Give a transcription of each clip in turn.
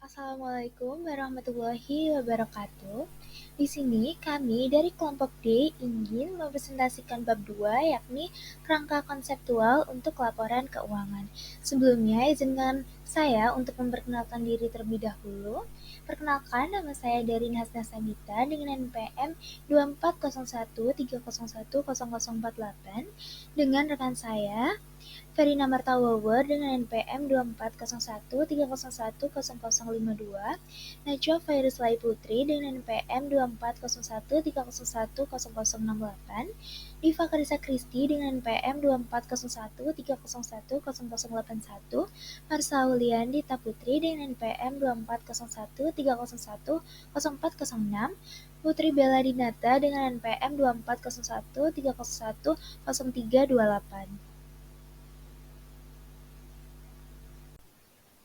Assalamualaikum warahmatullahi wabarakatuh. Di sini kami dari kelompok D ingin mempresentasikan bab 2 yakni kerangka konseptual untuk laporan keuangan. Sebelumnya izinkan saya untuk memperkenalkan diri terlebih dahulu. Perkenalkan, nama saya Darin Hasna Sabita dengan NPM 240130100048 dengan rekan saya Verina Martawawer dengan NPM 240130100052, Najwa Fairuslai Putri dengan NPM 240130101068, Diva Karisa Kristi dengan NPM 240130101081, Marsa Auliandita Putri dengan NPM 240130100406, Putri Bella Dinata dengan NPM 240130100328.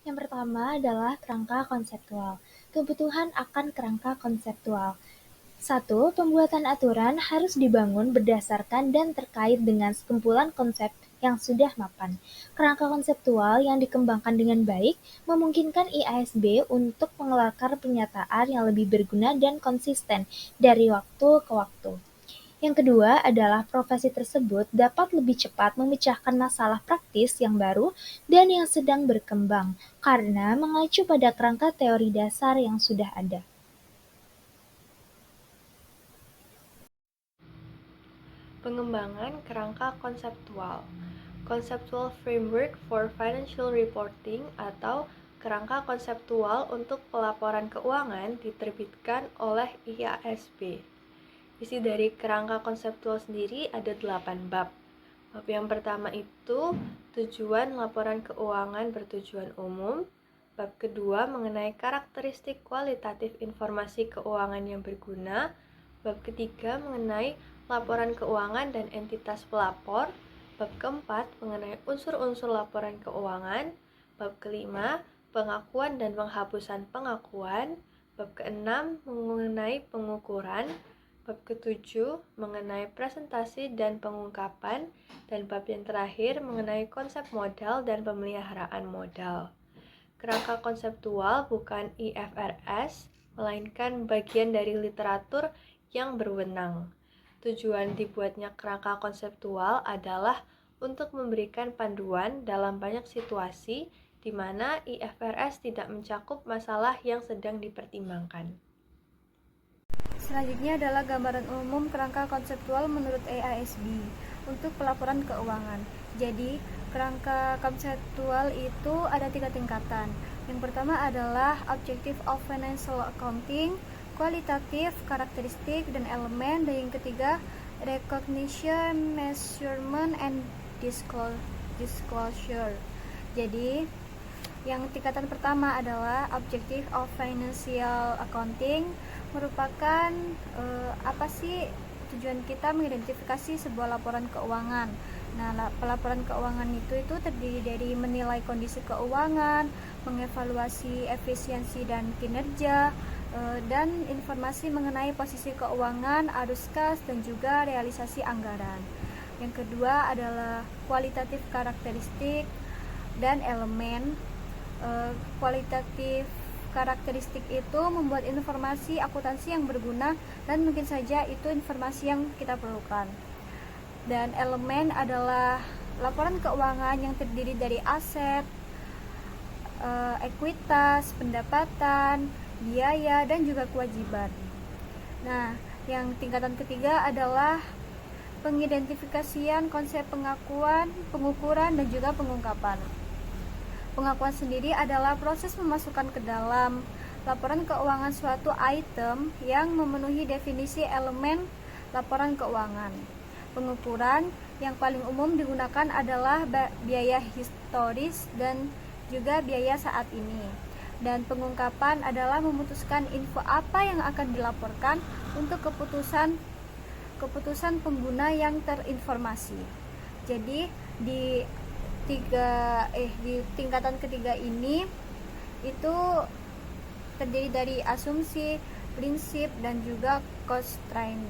Yang pertama adalah kerangka konseptual. Kebutuhan akan kerangka konseptual. 1. Pembuatan aturan harus dibangun berdasarkan dan terkait dengan sekumpulan konsep yang sudah mapan. Kerangka konseptual yang dikembangkan dengan baik memungkinkan IASB untuk mengeluarkan pernyataan yang lebih berguna dan konsisten dari waktu ke waktu. Yang kedua adalah profesi tersebut dapat lebih cepat memecahkan masalah praktis yang baru dan yang sedang berkembang, karena mengacu pada kerangka teori dasar yang sudah ada. Pengembangan kerangka konseptual. Conceptual Framework for Financial Reporting atau kerangka konseptual untuk pelaporan keuangan diterbitkan oleh IASB. Isi dari kerangka konseptual sendiri ada 8 bab. Bab yang pertama itu tujuan laporan keuangan bertujuan umum. Bab kedua mengenai karakteristik kualitatif informasi keuangan yang berguna. Bab ketiga mengenai laporan keuangan dan entitas pelapor. Bab keempat mengenai unsur-unsur laporan keuangan. Bab kelima pengakuan dan penghapusan pengakuan. Bab keenam mengenai pengukuran. Bab ketujuh mengenai presentasi dan pengungkapan. Dan bab yang terakhir mengenai konsep modal dan pemeliharaan modal. Kerangka konseptual bukan IFRS, melainkan bagian dari literatur yang berwenang. Tujuan dibuatnya kerangka konseptual adalah untuk memberikan panduan dalam banyak situasi di mana IFRS tidak mencakup masalah yang sedang dipertimbangkan. Selanjutnya adalah gambaran umum kerangka konseptual menurut IASB untuk pelaporan keuangan. Jadi, kerangka konseptual itu ada 3 tingkatan. Yang pertama adalah Objective of Financial Accounting, kualitatif, karakteristik, dan elemen. Dan yang ketiga, Recognition, Measurement, and Disclosure. Jadi, yang tingkatan pertama adalah Objective of Financial Accounting, merupakan apa sih tujuan kita mengidentifikasi sebuah laporan keuangan. Nah, pelaporan keuangan itu terdiri dari menilai kondisi keuangan, mengevaluasi efisiensi dan kinerja, dan informasi mengenai posisi keuangan, arus kas, dan juga realisasi anggaran. Yang kedua adalah kualitatif karakteristik dan elemen. Kualitatif karakteristik itu membuat informasi akuntansi yang berguna dan mungkin saja itu informasi yang kita perlukan. Dan elemen adalah laporan keuangan yang terdiri dari aset, ekuitas, pendapatan, biaya, dan juga kewajiban. Nah, yang tingkatan ketiga adalah pengidentifikasian konsep pengakuan, pengukuran, dan juga pengungkapan. Pengakuan sendiri adalah proses memasukkan ke dalam laporan keuangan suatu item yang memenuhi definisi elemen laporan keuangan. Pengukuran yang paling umum digunakan adalah biaya historis dan juga biaya saat ini. Dan pengungkapan adalah memutuskan info apa yang akan dilaporkan untuk keputusan pengguna yang terinformasi. Jadi di tingkatan ketiga ini itu terdiri dari asumsi, prinsip, dan juga constraint.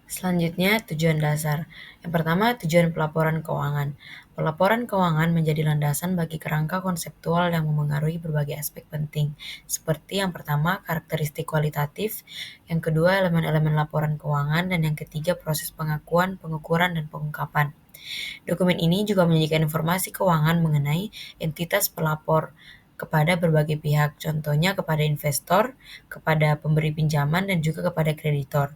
Selanjutnya, tujuan dasar. Yang pertama, tujuan pelaporan keuangan. Pelaporan keuangan menjadi landasan bagi kerangka konseptual yang memengaruhi berbagai aspek penting, seperti yang pertama, karakteristik kualitatif, yang kedua, elemen-elemen laporan keuangan, dan yang ketiga, proses pengakuan, pengukuran, dan pengungkapan. Dokumen ini juga menyajikan informasi keuangan mengenai entitas pelapor kepada berbagai pihak, contohnya kepada investor, kepada pemberi pinjaman, dan juga kepada kreditor.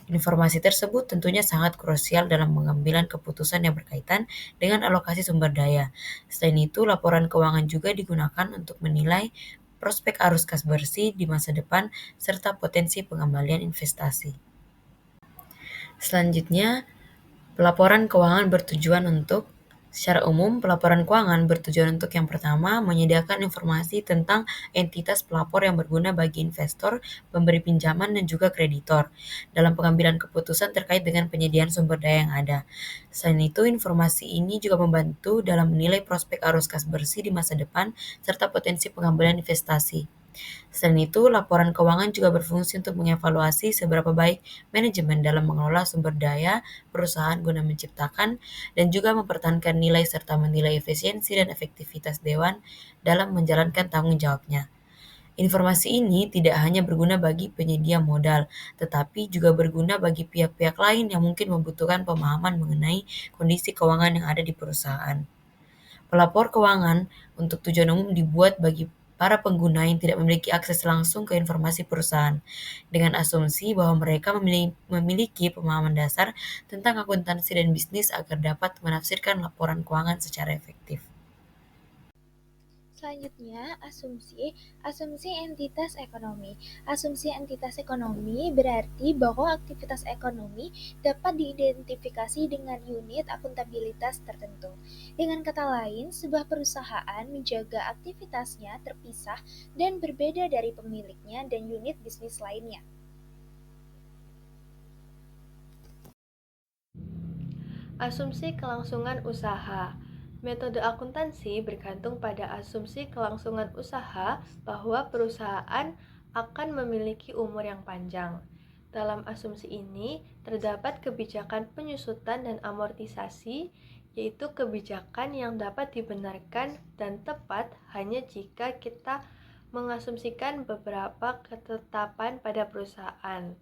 Informasi tersebut tentunya sangat krusial dalam pengambilan keputusan yang berkaitan dengan alokasi sumber daya. Selain itu, laporan keuangan juga digunakan untuk menilai prospek arus kas bersih di masa depan serta potensi pengembalian investasi. Selanjutnya, pelaporan keuangan bertujuan untuk secara umum, pelaporan keuangan bertujuan untuk yang pertama, menyediakan informasi tentang entitas pelapor yang berguna bagi investor, pemberi pinjaman, dan juga kreditor dalam pengambilan keputusan terkait dengan penyediaan sumber daya yang ada. Selain itu, informasi ini juga membantu dalam menilai prospek arus kas bersih di masa depan serta potensi pengembalian investasi. Selain itu, laporan keuangan juga berfungsi untuk mengevaluasi seberapa baik manajemen dalam mengelola sumber daya perusahaan guna menciptakan dan juga mempertahankan nilai serta menilai efisiensi dan efektivitas dewan dalam menjalankan tanggung jawabnya. Informasi ini tidak hanya berguna bagi penyedia modal, tetapi juga berguna bagi pihak-pihak lain yang mungkin membutuhkan pemahaman mengenai kondisi keuangan yang ada di perusahaan. Pelapor keuangan untuk tujuan umum dibuat bagi para pengguna yang tidak memiliki akses langsung ke informasi perusahaan, dengan asumsi bahwa mereka memiliki pemahaman dasar tentang akuntansi dan bisnis agar dapat menafsirkan laporan keuangan secara efektif. Selanjutnya, asumsi entitas ekonomi. Asumsi entitas ekonomi berarti bahwa aktivitas ekonomi dapat diidentifikasi dengan unit akuntabilitas tertentu. Dengan kata lain, sebuah perusahaan menjaga aktivitasnya terpisah dan berbeda dari pemiliknya dan unit bisnis lainnya. Asumsi kelangsungan usaha. Metode akuntansi bergantung pada asumsi kelangsungan usaha bahwa perusahaan akan memiliki umur yang panjang. Dalam asumsi ini, terdapat kebijakan penyusutan dan amortisasi, yaitu kebijakan yang dapat dibenarkan dan tepat hanya jika kita mengasumsikan beberapa ketetapan pada perusahaan.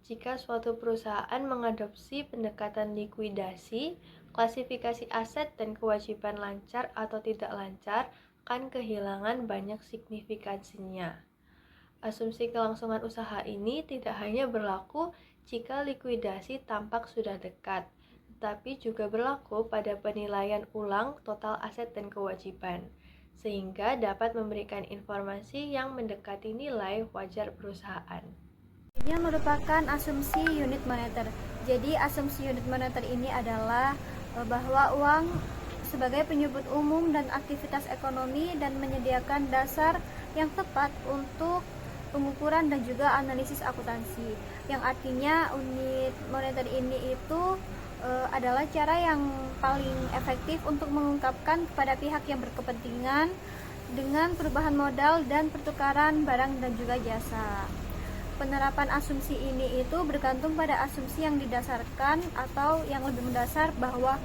Jika suatu perusahaan mengadopsi pendekatan likuidasi, klasifikasi aset dan kewajiban lancar atau tidak lancar akan kehilangan banyak signifikansinya. Asumsi kelangsungan usaha ini tidak hanya berlaku jika likuidasi tampak sudah dekat, tetapi juga berlaku pada penilaian ulang total aset dan kewajiban, sehingga dapat memberikan informasi yang mendekati nilai wajar perusahaan. Ini merupakan asumsi unit moneter. Jadi asumsi unit moneter ini adalah bahwa uang sebagai penyebut umum dan aktivitas ekonomi dan menyediakan dasar yang tepat untuk pengukuran dan juga analisis akuntansi. Yang artinya unit moneter ini itu adalah cara yang paling efektif untuk mengungkapkan kepada pihak yang berkepentingan dengan perubahan modal dan pertukaran barang dan juga jasa. Penerapan asumsi ini itu bergantung pada asumsi yang didasarkan atau yang lebih mendasar bahwa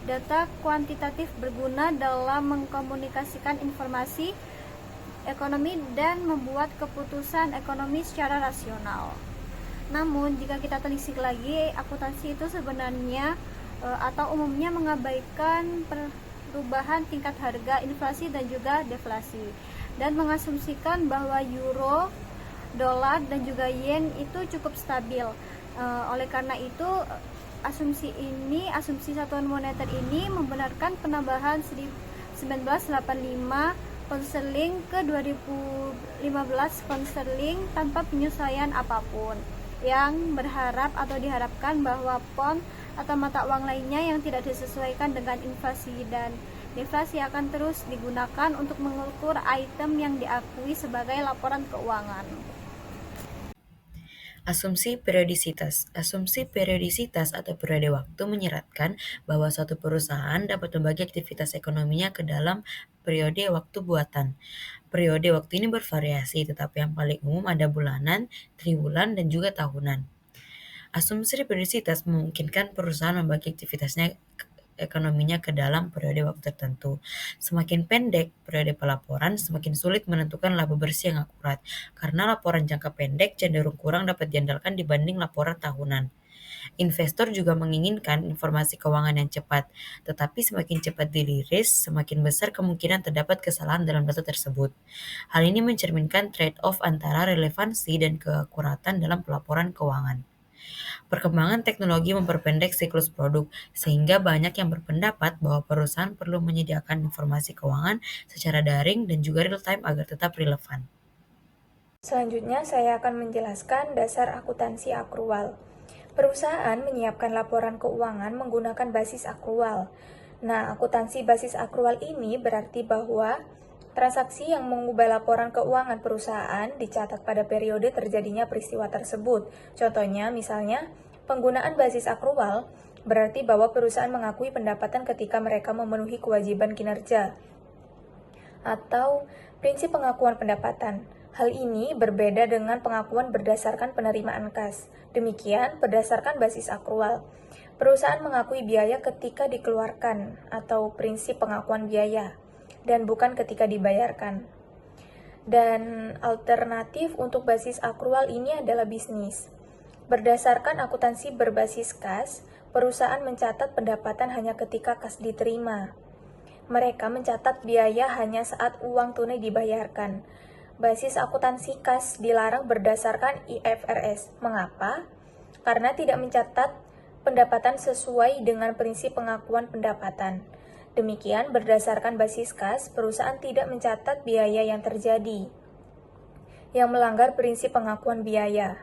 data kuantitatif berguna dalam mengkomunikasikan informasi ekonomi dan membuat keputusan ekonomi secara rasional. Namun jika kita telisik lagi, akuntansi itu sebenarnya atau umumnya mengabaikan perubahan tingkat harga, inflasi dan juga deflasi, dan mengasumsikan bahwa euro, dolar dan juga yen itu cukup stabil. Oleh karena itu asumsi satuan moneter ini membenarkan penambahan 1985 pound sterling ke 2015 pound sterling tanpa penyesuaian apapun, yang berharap atau diharapkan bahwa pound atau mata uang lainnya yang tidak disesuaikan dengan inflasi dan deflasi akan terus digunakan untuk mengukur item yang diakui sebagai laporan keuangan. Asumsi periodisitas. Asumsi periodisitas atau periode waktu menyeratkan bahwa suatu perusahaan dapat membagi aktivitas ekonominya ke dalam periode waktu buatan. Periode waktu ini bervariasi, tetapi yang paling umum ada bulanan, triwulan, dan juga tahunan. Asumsi periodisitas memungkinkan perusahaan membagi aktivitasnya ekonominya ke dalam periode waktu tertentu. Semakin pendek periode pelaporan, semakin sulit menentukan laba bersih yang akurat, karena laporan jangka pendek cenderung kurang dapat diandalkan dibanding laporan tahunan. Investor juga menginginkan informasi keuangan yang cepat, tetapi semakin cepat dirilis, semakin besar kemungkinan terdapat kesalahan dalam data tersebut. Hal ini mencerminkan trade-off antara relevansi dan keakuratan dalam pelaporan keuangan. Perkembangan teknologi memperpendek siklus produk, sehingga banyak yang berpendapat bahwa perusahaan perlu menyediakan informasi keuangan secara daring dan juga real-time agar tetap relevan. Selanjutnya, saya akan menjelaskan dasar akuntansi akrual. Perusahaan menyiapkan laporan keuangan menggunakan basis akrual. Nah, akuntansi basis akrual ini berarti bahwa transaksi yang mengubah laporan keuangan perusahaan dicatat pada periode terjadinya peristiwa tersebut. Contohnya, misalnya, penggunaan basis akrual berarti bahwa perusahaan mengakui pendapatan ketika mereka memenuhi kewajiban kinerja. Atau prinsip pengakuan pendapatan. Hal ini berbeda dengan pengakuan berdasarkan penerimaan kas. Demikian, berdasarkan basis akrual, perusahaan mengakui biaya ketika dikeluarkan atau prinsip pengakuan biaya, dan bukan ketika dibayarkan. Dan alternatif untuk basis akrual ini adalah bisnis. Berdasarkan akuntansi berbasis kas, perusahaan mencatat pendapatan hanya ketika kas diterima. Mereka mencatat biaya hanya saat uang tunai dibayarkan. Basis akuntansi kas dilarang berdasarkan IFRS. Mengapa? Karena tidak mencatat pendapatan sesuai dengan prinsip pengakuan pendapatan. Demikian, berdasarkan basis kas, perusahaan tidak mencatat biaya yang terjadi, yang melanggar prinsip pengakuan biaya.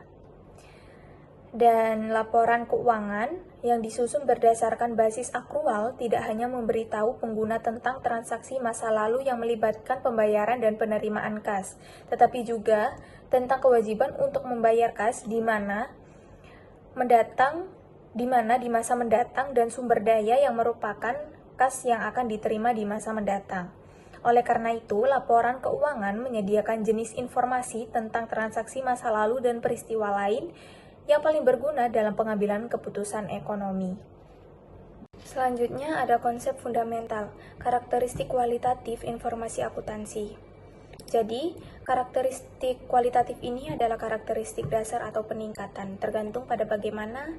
Dan laporan keuangan yang disusun berdasarkan basis akrual tidak hanya memberitahu pengguna tentang transaksi masa lalu yang melibatkan pembayaran dan penerimaan kas, tetapi juga tentang kewajiban untuk membayar kas di masa mendatang dan sumber daya yang merupakan kas yang akan diterima di masa mendatang. Oleh karena itu, laporan keuangan menyediakan jenis informasi tentang transaksi masa lalu dan peristiwa lain yang paling berguna dalam pengambilan keputusan ekonomi. Selanjutnya ada konsep fundamental, karakteristik kualitatif informasi akuntansi. Jadi, karakteristik kualitatif ini adalah karakteristik dasar atau peningkatan, tergantung pada bagaimana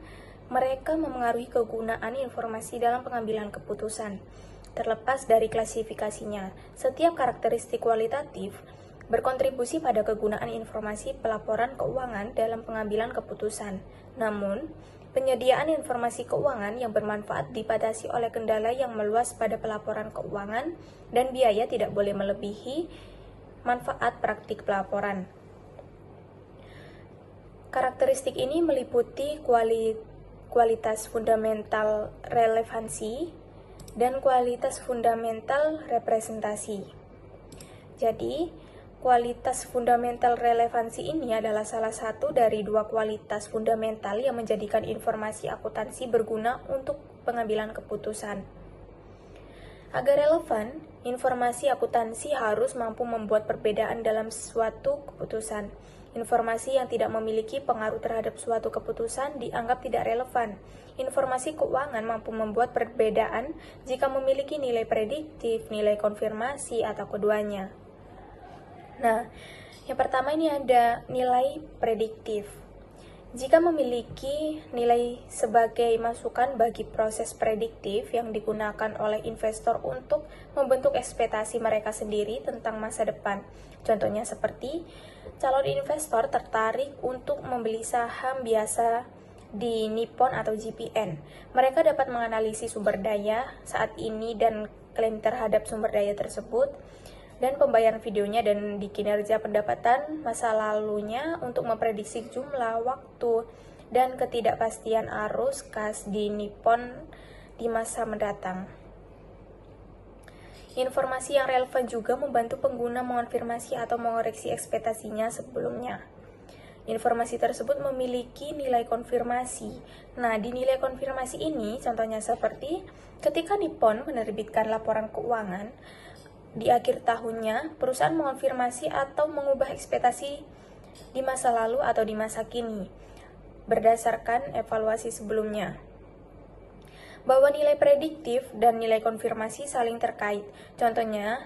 mereka memengaruhi kegunaan informasi dalam pengambilan keputusan. Terlepas dari klasifikasinya, setiap karakteristik kualitatif berkontribusi pada kegunaan informasi pelaporan keuangan dalam pengambilan keputusan. Namun, penyediaan informasi keuangan yang bermanfaat dibatasi oleh kendala yang meluas pada pelaporan keuangan dan biaya tidak boleh melebihi manfaat praktik pelaporan. Karakteristik ini meliputi kualitas fundamental relevansi dan kualitas fundamental representasi. Jadi, kualitas fundamental relevansi ini adalah salah satu dari dua kualitas fundamental yang menjadikan informasi akuntansi berguna untuk pengambilan keputusan. Agar relevan, informasi akuntansi harus mampu membuat perbedaan dalam suatu keputusan. Informasi yang tidak memiliki pengaruh terhadap suatu keputusan dianggap tidak relevan. Informasi keuangan mampu membuat perbedaan jika memiliki nilai prediktif, nilai konfirmasi, atau keduanya. Nah, yang pertama ini ada nilai prediktif. Jika memiliki nilai sebagai masukan bagi proses prediktif yang digunakan oleh investor untuk membentuk ekspektasi mereka sendiri tentang masa depan. Contohnya seperti, calon investor tertarik untuk membeli saham biasa di Nippon atau JPN. Mereka dapat menganalisis sumber daya saat ini dan klaim terhadap sumber daya tersebut, dan pembayaran videonya dan di kinerja pendapatan masa lalunya untuk memprediksi jumlah, waktu, dan ketidakpastian arus kas di Nippon di masa mendatang. Informasi yang relevan juga membantu pengguna mengonfirmasi atau mengoreksi ekspektasinya sebelumnya. Informasi tersebut memiliki nilai konfirmasi. Nah, di nilai konfirmasi ini contohnya seperti ketika Nippon menerbitkan laporan keuangan, di akhir tahunnya, perusahaan mengonfirmasi atau mengubah ekspektasi di masa lalu atau di masa kini. berdasarkan evaluasi sebelumnya. Bahwa nilai prediktif dan nilai konfirmasi saling terkait. Contohnya,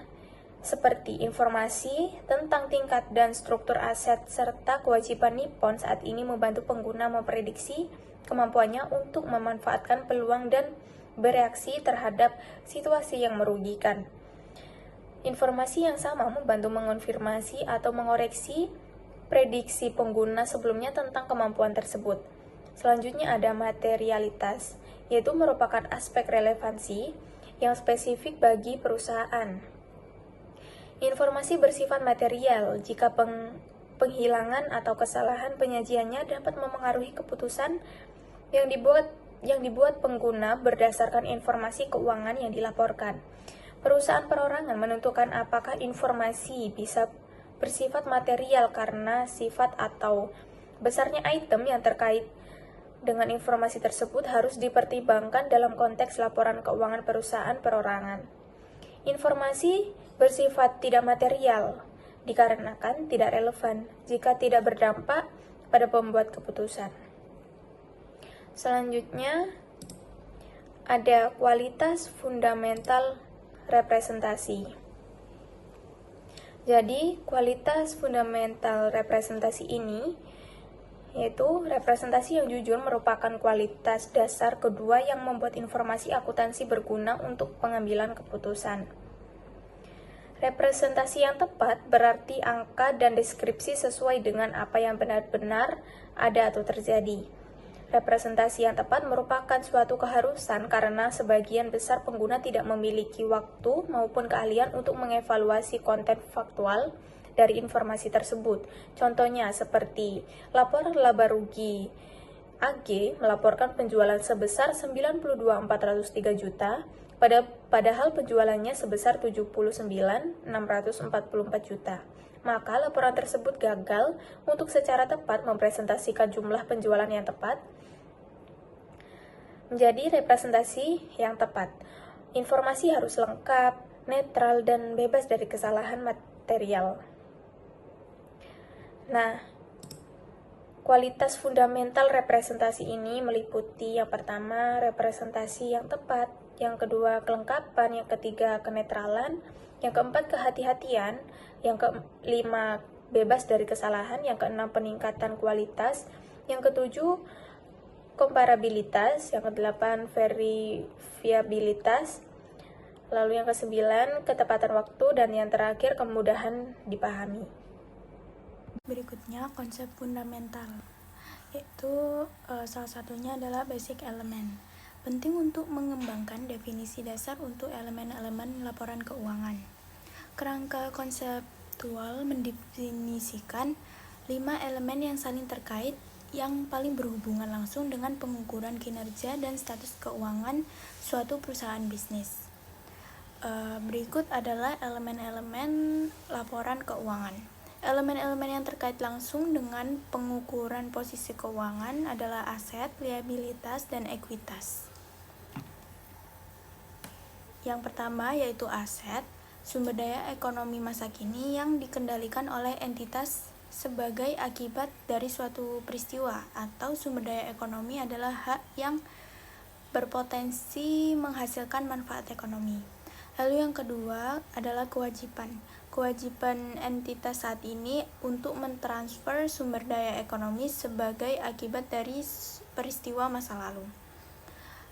seperti informasi tentang tingkat dan struktur aset serta kewajiban Nippon saat ini membantu pengguna memprediksi kemampuannya untuk memanfaatkan peluang dan bereaksi terhadap situasi yang merugikan. Informasi yang sama membantu mengonfirmasi atau mengoreksi prediksi pengguna sebelumnya tentang kemampuan tersebut. Selanjutnya ada materialitas, yaitu merupakan aspek relevansi yang spesifik bagi perusahaan. Informasi bersifat material jika penghilangan atau kesalahan penyajiannya dapat memengaruhi keputusan yang dibuat pengguna berdasarkan informasi keuangan yang dilaporkan. Perusahaan perorangan menentukan apakah informasi bisa bersifat material karena sifat atau besarnya item yang terkait dengan informasi tersebut harus dipertimbangkan dalam konteks laporan keuangan perusahaan perorangan. Informasi bersifat tidak material dikarenakan tidak relevan jika tidak berdampak pada pembuat keputusan. Selanjutnya ada kualitas fundamental representasi. Jadi, kualitas fundamental representasi ini yaitu representasi yang jujur merupakan kualitas dasar kedua yang membuat informasi akuntansi berguna untuk pengambilan keputusan. Representasi yang tepat berarti angka dan deskripsi sesuai dengan apa yang benar-benar ada atau terjadi. Representasi yang tepat merupakan suatu keharusan karena sebagian besar pengguna tidak memiliki waktu maupun keahlian untuk mengevaluasi konten faktual dari informasi tersebut. Contohnya seperti lapor laba rugi AG melaporkan penjualan sebesar 92.403 juta, padahal penjualannya sebesar 79.644 juta. Maka laporan tersebut gagal untuk secara tepat mempresentasikan jumlah penjualan yang tepat menjadi representasi yang tepat. Informasi harus lengkap, netral, dan bebas dari kesalahan material. Nah, kualitas fundamental representasi ini meliputi yang pertama, representasi yang tepat, yang kedua, kelengkapan, yang ketiga, kenetralan, yang keempat, kehati-hatian, yang kelima, bebas dari kesalahan, yang keenam, peningkatan kualitas, yang ketujuh, komparabilitas, yang kedelapan, verifiabilitas, lalu yang kesembilan, ketepatan waktu, dan yang terakhir, kemudahan dipahami. Berikutnya konsep fundamental, yaitu salah satunya adalah basic element. Penting untuk mengembangkan definisi dasar untuk elemen-elemen laporan keuangan. Kerangka konseptual mendefinisikan 5 elemen yang saling terkait yang paling berhubungan langsung dengan pengukuran kinerja dan status keuangan suatu perusahaan bisnis. Berikut adalah elemen-elemen laporan keuangan. Elemen-elemen yang terkait langsung dengan pengukuran posisi keuangan adalah aset, liabilitas, dan ekuitas. Yang pertama yaitu aset, sumber daya ekonomi masa kini yang dikendalikan oleh entitas sebagai akibat dari suatu peristiwa, atau sumber daya ekonomi adalah hak yang berpotensi menghasilkan manfaat ekonomi. Lalu yang kedua adalah kewajiban. Kewajiban entitas saat ini untuk mentransfer sumber daya ekonomi sebagai akibat dari peristiwa masa lalu.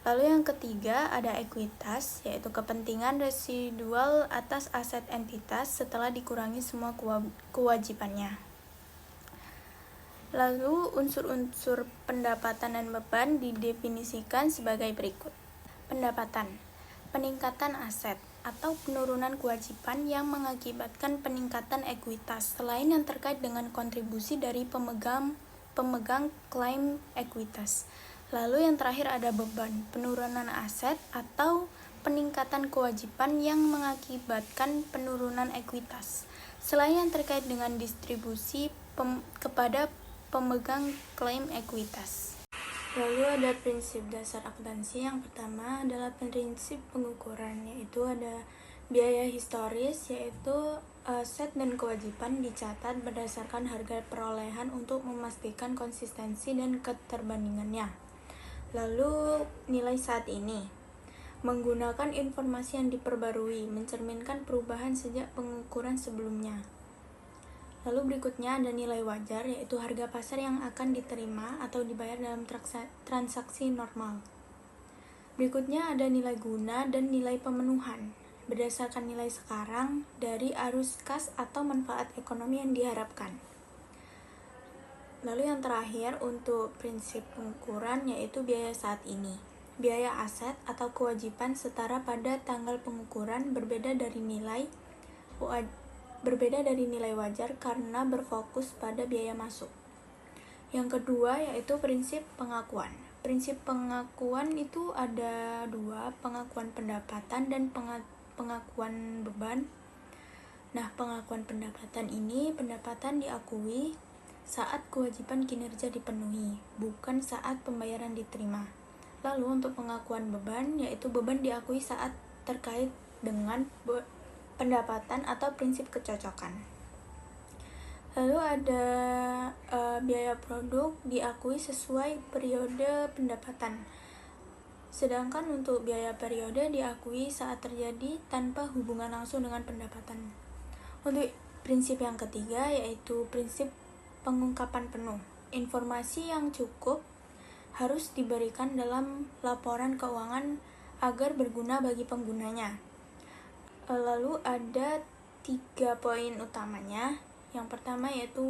Lalu yang ketiga ada ekuitas, yaitu kepentingan residual atas aset entitas setelah dikurangi semua kewajibannya. Lalu unsur-unsur pendapatan dan beban didefinisikan sebagai berikut. Pendapatan, peningkatan aset atau penurunan kewajiban yang mengakibatkan peningkatan ekuitas selain yang terkait dengan kontribusi dari pemegang klaim ekuitas. Lalu yang terakhir ada beban, penurunan aset atau peningkatan kewajiban yang mengakibatkan penurunan ekuitas selain yang terkait dengan distribusi kepada pemegang klaim ekuitas. Lalu ada prinsip dasar akuntansi. Yang pertama adalah prinsip pengukuran, yaitu ada biaya historis, yaitu Aset dan kewajiban dicatat berdasarkan harga perolehan untuk memastikan konsistensi dan keterbandingannya. Lalu nilai saat ini menggunakan informasi yang diperbarui, mencerminkan perubahan sejak pengukuran sebelumnya. Lalu berikutnya ada nilai wajar, yaitu harga pasar yang akan diterima atau dibayar dalam transaksi normal. Berikutnya ada nilai guna dan nilai pemenuhan, berdasarkan nilai sekarang dari arus kas atau manfaat ekonomi yang diharapkan. Lalu yang terakhir untuk prinsip pengukuran yaitu biaya saat ini. Biaya aset atau kewajiban setara pada tanggal pengukuran berbeda dari nilai wajar karena berfokus pada biaya masuk. Yang kedua yaitu prinsip pengakuan. Prinsip pengakuan itu ada dua, pengakuan pendapatan dan pengakuan beban. Nah, pengakuan pendapatan ini pendapatan diakui saat kewajiban kinerja dipenuhi, bukan saat pembayaran diterima. Lalu untuk pengakuan beban, yaitu beban diakui saat terkait dengan pendapatan atau prinsip kecocokan. Lalu ada biaya produk diakui sesuai periode pendapatan. Sedangkan untuk biaya periode diakui saat terjadi tanpa hubungan langsung dengan pendapatan. Untuk prinsip yang ketiga yaitu prinsip pengungkapan penuh. Informasi yang cukup harus diberikan dalam laporan keuangan agar berguna bagi penggunanya. Lalu ada 3 poin utamanya. Yang pertama yaitu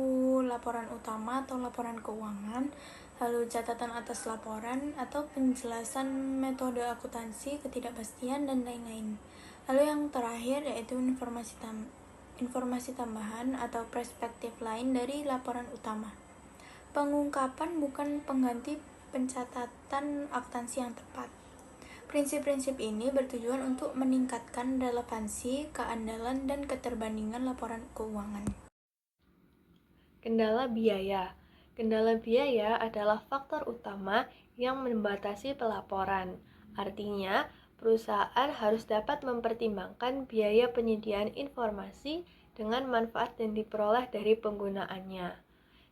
laporan utama atau laporan keuangan, lalu catatan atas laporan atau penjelasan metode akuntansi, ketidakpastian, dan lain-lain. Lalu yang terakhir yaitu informasi tambahan atau perspektif lain dari laporan utama. Pengungkapan bukan pengganti pencatatan akuntansi yang tepat. Prinsip-prinsip ini bertujuan untuk meningkatkan relevansi, keandalan, dan keterbandingan laporan keuangan. Kendala biaya. Kendala biaya adalah faktor utama yang membatasi pelaporan. Artinya, perusahaan harus dapat mempertimbangkan biaya penyediaan informasi dengan manfaat yang diperoleh dari penggunaannya.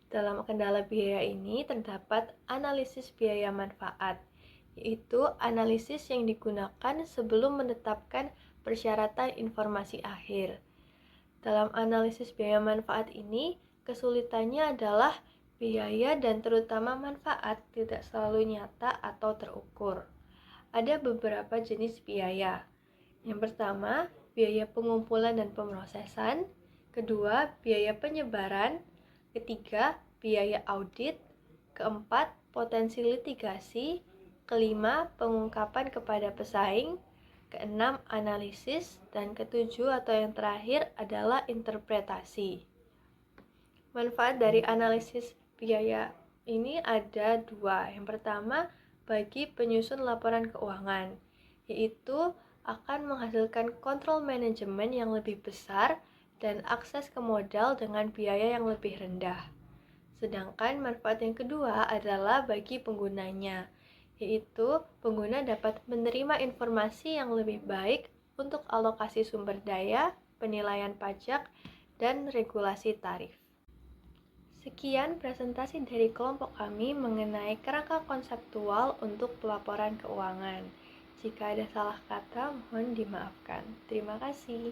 Dalam kendala biaya ini terdapat analisis biaya manfaat, yaitu analisis yang digunakan sebelum menetapkan persyaratan informasi akhir. Dalam analisis biaya manfaat ini, kesulitannya adalah biaya dan terutama manfaat tidak selalu nyata atau terukur. Ada beberapa jenis biaya. Yang pertama, biaya pengumpulan dan pemrosesan. Kedua, biaya penyebaran. Ketiga, biaya audit. Keempat, potensi litigasi. Kelima, pengungkapan kepada pesaing. Keenam, analisis. Dan ketujuh atau yang terakhir adalah interpretasi. Manfaat dari analisis biaya ini ada dua. Yang pertama, bagi penyusun laporan keuangan, yaitu akan menghasilkan kontrol manajemen yang lebih besar dan akses ke modal dengan biaya yang lebih rendah. Sedangkan manfaat yang kedua adalah bagi penggunanya, yaitu pengguna dapat menerima informasi yang lebih baik untuk alokasi sumber daya, penilaian pajak, dan regulasi tarif. Sekian presentasi dari kelompok kami mengenai kerangka konseptual untuk pelaporan keuangan. Jika ada salah kata, mohon dimaafkan. Terima kasih.